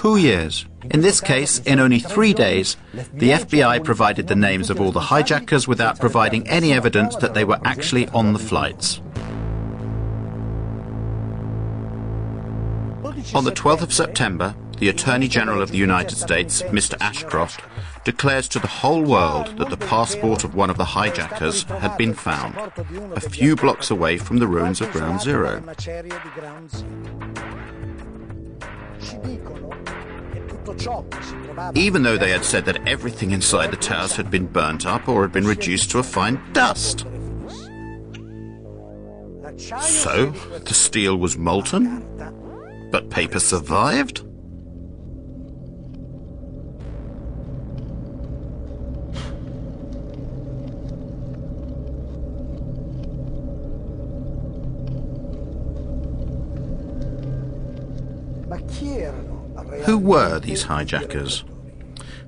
2 years. In this case, in only 3 days, the FBI provided the names of all the hijackers without providing any evidence that they were actually on the flights. On the 12th of September, the Attorney General of the United States, Mr. Ashcroft, declares to the whole world that the passport of one of the hijackers had been found, a few blocks away from the ruins of Ground Zero. Even though they had said that everything inside the towers had been burnt up or had been reduced to a fine dust. So, the steel was molten, but paper survived? Who were these hijackers?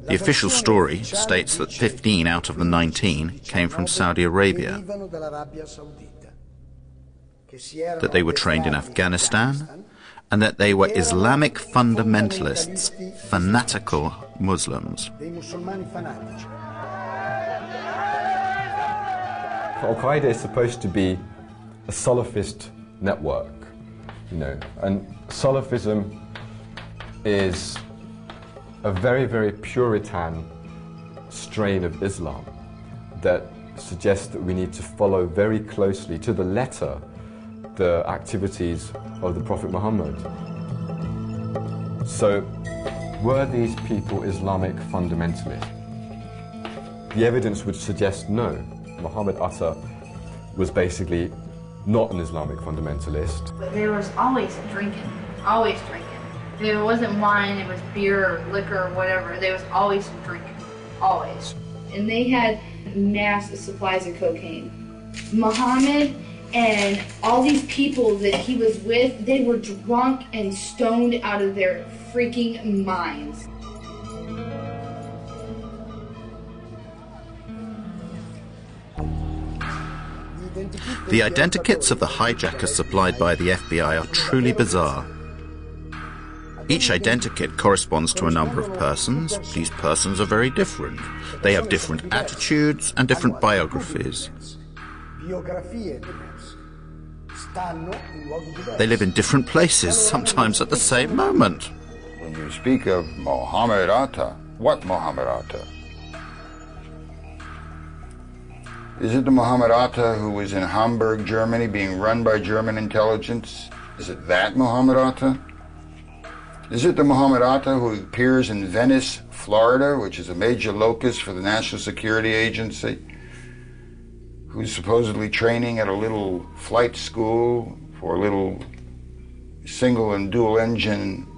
The official story states that 15 out of the 19 came from Saudi Arabia, that they were trained in Afghanistan, and that they were Islamic fundamentalists, fanatical Muslims. Al-Qaeda is supposed to be a Salafist network, and Salafism is a very, very Puritan strain of Islam that suggests that we need to follow very closely, to the letter, the activities of the Prophet Muhammad. So, were these people Islamic fundamentalists? The evidence would suggest no. Muhammad Atta was basically not an Islamic fundamentalist. But there was always drinking, always drinking. If it wasn't wine, it was beer or liquor or whatever. There was always drinking, always. And they had massive supplies of cocaine. Muhammad and all these people that he was with, they were drunk and stoned out of their freaking minds. The identikits of the hijackers supplied by the FBI are truly bizarre. Each identikit corresponds to a number of persons. These persons are very different. They have different attitudes and different biographies. They live in different places, sometimes at the same moment. When you speak of Muhammad Atta, what Muhammad Atta? Is it the Muhammad Atta who was in Hamburg, Germany, being run by German intelligence? Is it that Muhammad Atta? Is it the Muhammad Atta who appears in Venice, Florida, which is a major locus for the National Security Agency, who's supposedly training at a little flight school for a little single and dual engine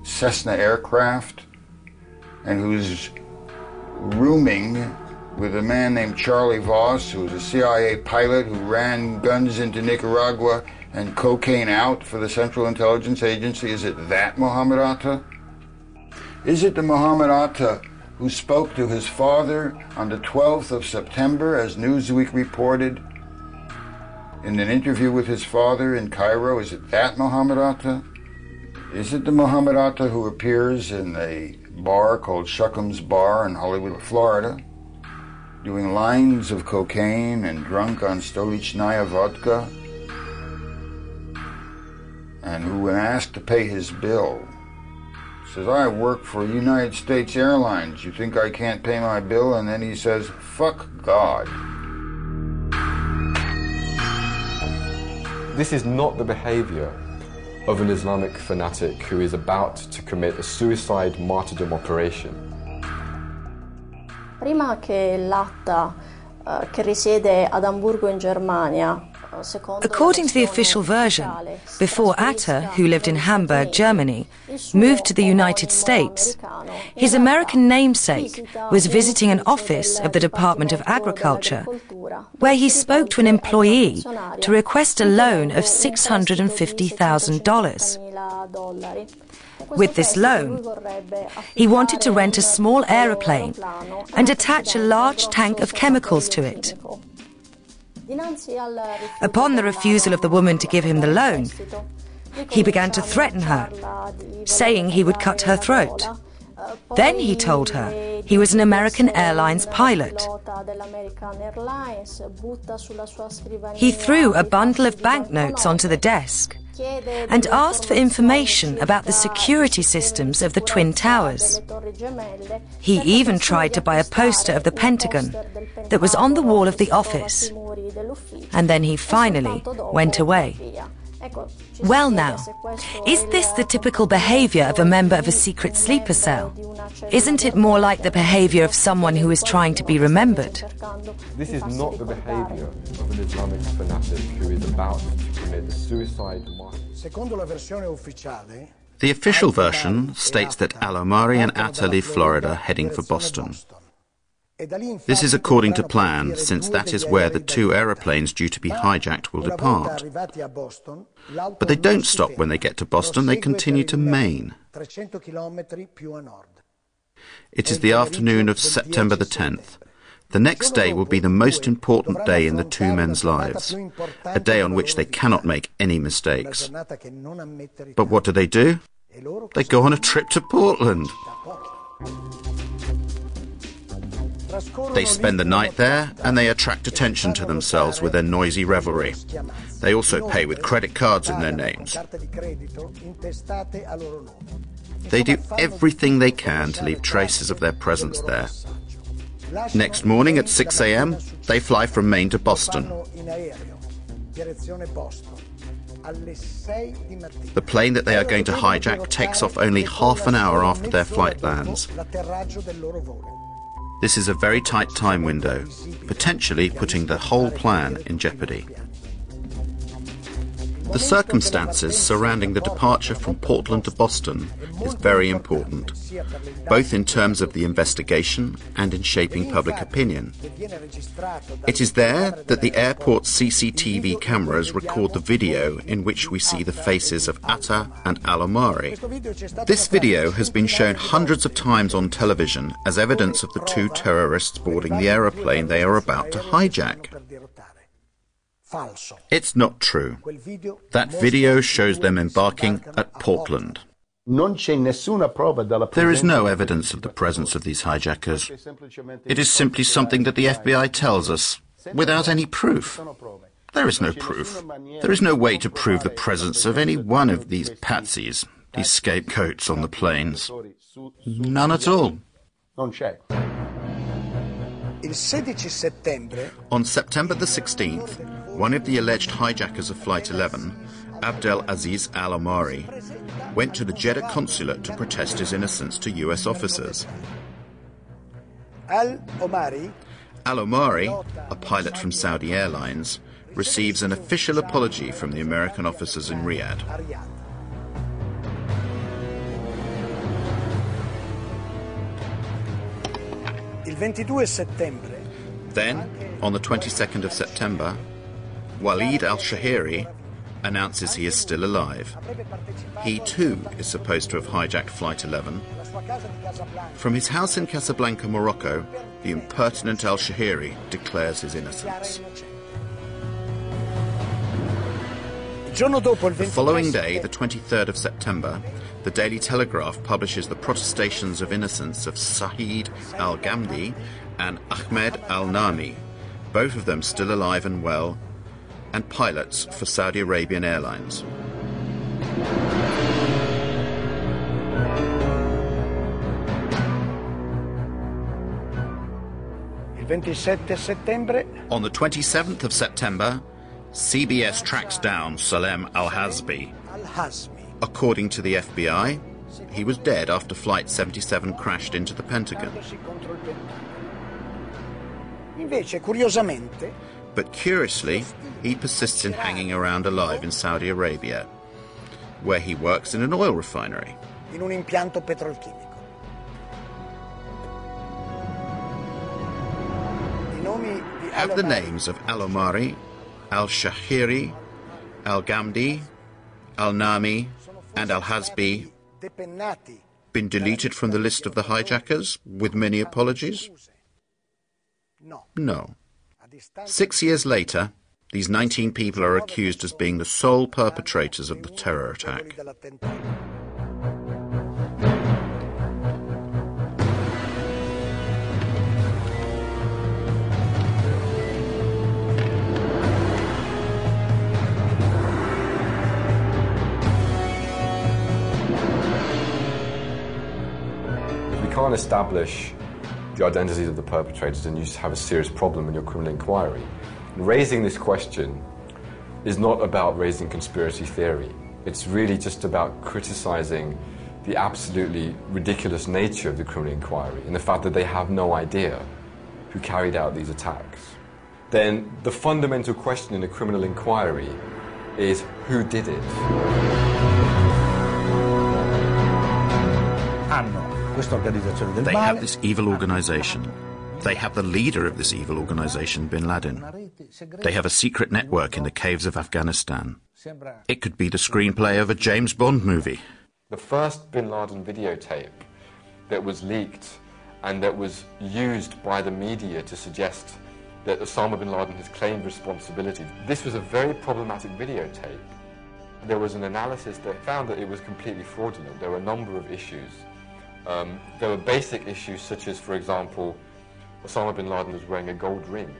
Cessna aircraft, and who's rooming with a man named Charlie Voss, who was a CIA pilot who ran guns into Nicaragua and cocaine out for the Central Intelligence Agency? Is it that Muhammad Atta? Is it the Muhammad Atta who spoke to his father on the 12th of September, as Newsweek reported, in an interview with his father in Cairo? Is it that Muhammad Atta? Is it the Muhammad Atta who appears in a bar called Shuckham's Bar in Hollywood, Florida, doing lines of cocaine and drunk on Stolichnaya vodka, and who, when asked to pay his bill, says, "I work for United States Airlines. You think I can't pay my bill?" And then he says, "Fuck God." This is not the behavior of an Islamic fanatic who is about to commit a suicide martyrdom operation. Prima che l'Atta che risiede ad Amburgo in Germania. According to the official version, before Atta, who lived in Hamburg, Germany, moved to the United States, his American namesake was visiting an office of the Department of Agriculture, where he spoke to an employee to request a loan of $650,000. With this loan, he wanted to rent a small aeroplane and attach a large tank of chemicals to it. Upon the refusal of the woman to give him the loan, he began to threaten her, saying he would cut her throat. Then he told her he was an American Airlines pilot. He threw a bundle of banknotes onto the desk and asked for information about the security systems of the Twin Towers. He even tried to buy a poster of the Pentagon that was on the wall of the office. And then he finally went away. Well now, is this the typical behaviour of a member of a secret sleeper cell? Isn't it more like the behaviour of someone who is trying to be remembered? This is not the behaviour of an Islamic fanatic who is about to commit suicide. The official version states that Al-Omari and Atta leave Florida heading for Boston. This is according to plan, since that is where the two aeroplanes due to be hijacked will depart. But they don't stop when they get to Boston, they continue to Maine. It is the afternoon of September the 10th. The next day will be the most important day in the two men's lives, a day on which they cannot make any mistakes. But what do? They go on a trip to Portland. They spend the night there and they attract attention to themselves with their noisy revelry. They also pay with credit cards in their names. They do everything they can to leave traces of their presence there. Next morning at 6 a.m, they fly from Maine to Boston. The plane that they are going to hijack takes off only half an hour after their flight lands. This is a very tight time window, potentially putting the whole plan in jeopardy. The circumstances surrounding the departure from Portland to Boston is very important, both in terms of the investigation and in shaping public opinion. It is there that the airport's CCTV cameras record the video in which we see the faces of Atta and Al-Omari. This video has been shown hundreds of times on television as evidence of the two terrorists boarding the aeroplane they are about to hijack. It's not true. That video shows them embarking at Portland. There is no evidence of the presence of these hijackers. It is simply something that the FBI tells us, without any proof. There is no proof. There is no way to prove the presence of any one of these patsies, these scapegoats on the planes. None at all. On September the 16th, one of the alleged hijackers of Flight 11, Abdel Aziz Al-Omari, went to the Jeddah consulate to protest his innocence to US officers. Al-Omari, a pilot from Saudi Airlines, receives an official apology from the American officers in Riyadh. Then, on the 22nd of September, Walid al-Shahiri announces he is still alive. He too is supposed to have hijacked Flight 11. From his house in Casablanca, Morocco, the impertinent al-Shahiri declares his innocence. The following day, the 23rd of September, the Daily Telegraph publishes the protestations of innocence of Saeed al-Ghamdi and Ahmed al-Nami, both of them still alive and well, and pilots for Saudi Arabian Airlines. On the 27th of September, CBS tracks down Salem al-Hazbi. According to the FBI, he was dead after Flight 77 crashed into the Pentagon. But curiously, he persists in hanging around alive in Saudi Arabia, where he works in an oil refinery. Have the names of Al-Omari, Al-Shahiri, Al-Ghamdi, Al-Nami, and Al-Hazbi been deleted from the list of the hijackers, with many apologies? No. 6 years later, These 19 people are accused as being the sole perpetrators of the terror attack. Can't establish the identities of the perpetrators, and you have a serious problem in your criminal inquiry. Raising this question is not about raising conspiracy theory. It's really just about criticizing the absolutely ridiculous nature of the criminal inquiry and the fact that they have no idea who carried out these attacks. Then the fundamental question in a criminal inquiry is who did it? They have this evil organization. They have the leader of this evil organization, bin Laden. They have a secret network in the caves of Afghanistan. It could be the screenplay of a James Bond movie. The first bin Laden videotape that was leaked and that was used by the media to suggest that Osama bin Laden has claimed responsibility. This was a very problematic videotape. There was an analysis that found that it was completely fraudulent. There were a number of issues. There were basic issues such as, for example, Osama bin Laden was wearing a gold ring.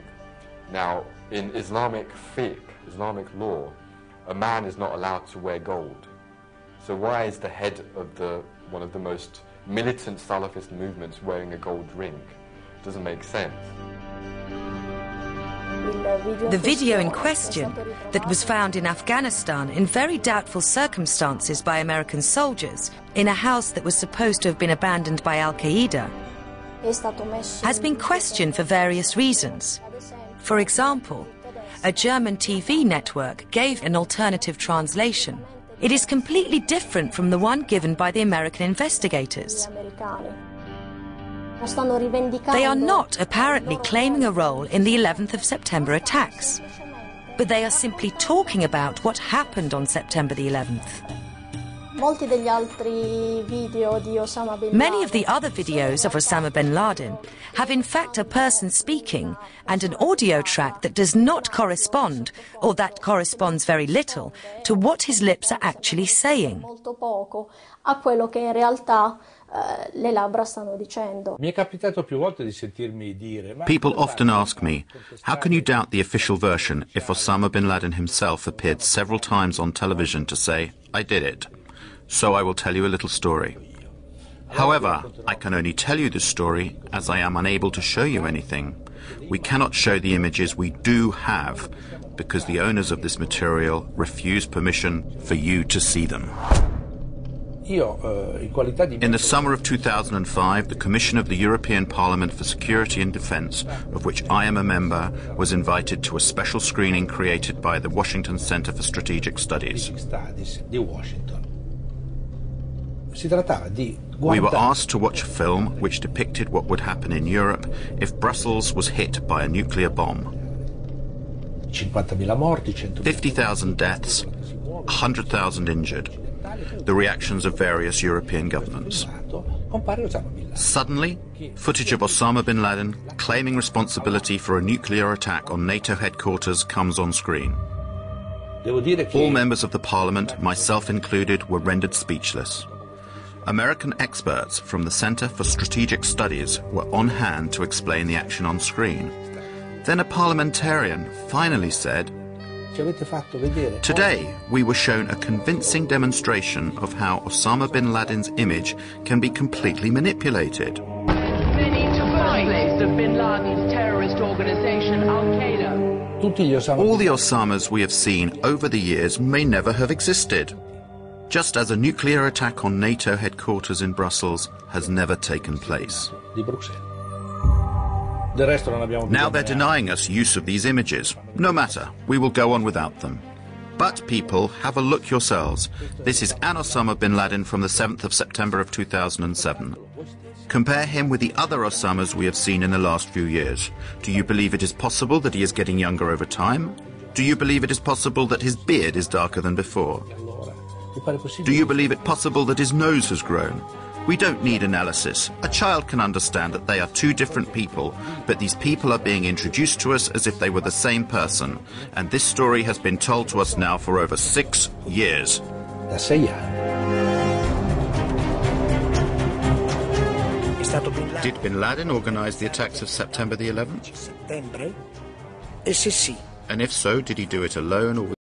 Now, in Islamic fiqh, Islamic law, a man is not allowed to wear gold. So why is the head of one of the most militant Salafist movements wearing a gold ring? It doesn't make sense. The video in question, that was found in Afghanistan in very doubtful circumstances by American soldiers in a house that was supposed to have been abandoned by Al-Qaeda, has been questioned for various reasons. For example, a German TV network gave an alternative translation. It is completely different from the one given by the American investigators. They are not apparently claiming a role in the 11th of September attacks, but they are simply talking about what happened on September the 11th. Many of the other videos of Osama bin Laden have in fact a person speaking and an audio track that does not correspond, or that corresponds very little, to what his lips are actually saying. People often ask me, how can you doubt the official version if Osama bin Laden himself appeared several times on television to say, I did it? So I will tell you a little story. However, I can only tell you this story as I am unable to show you anything. We cannot show the images we do have because the owners of this material refuse permission for you to see them. In the summer of 2005, the Commission of the European Parliament for Security and Defence, of which I am a member, was invited to a special screening created by the Washington Center for Strategic Studies. We were asked to watch a film which depicted what would happen in Europe if Brussels was hit by a nuclear bomb. 50,000 deaths, 100,000 injured. The reactions of various European governments. Suddenly, footage of Osama bin Laden claiming responsibility for a nuclear attack on NATO headquarters comes on screen. All members of the parliament, myself included, were rendered speechless. American experts from the Center for Strategic Studies were on hand to explain the action on screen. Then a parliamentarian finally said, "Today, we were shown a convincing demonstration of how Osama bin Laden's image can be completely manipulated. They need to fight the bin Laden's terrorist organization, Al-Qaeda. All the Osamas we have seen over the years may never have existed, just as a nuclear attack on NATO headquarters in Brussels has never taken place. Now they're denying us use of these images. No matter, we will go on without them. But people, have a look yourselves. This is an Osama bin Laden from the 7th of September of 2007. Compare him with the other Osamas we have seen in the last few years. Do you believe it is possible that he is getting younger over time? Do you believe it is possible that his beard is darker than before? Do you believe it possible that his nose has grown? We don't need analysis. A child can understand that they are two different people, but these people are being introduced to us as if they were the same person. And this story has been told to us now for over 6 years. Da 6 anni. Did Bin Laden organize the attacks of September the 11th? Settembre? E se sì. And if so, did he do it alone or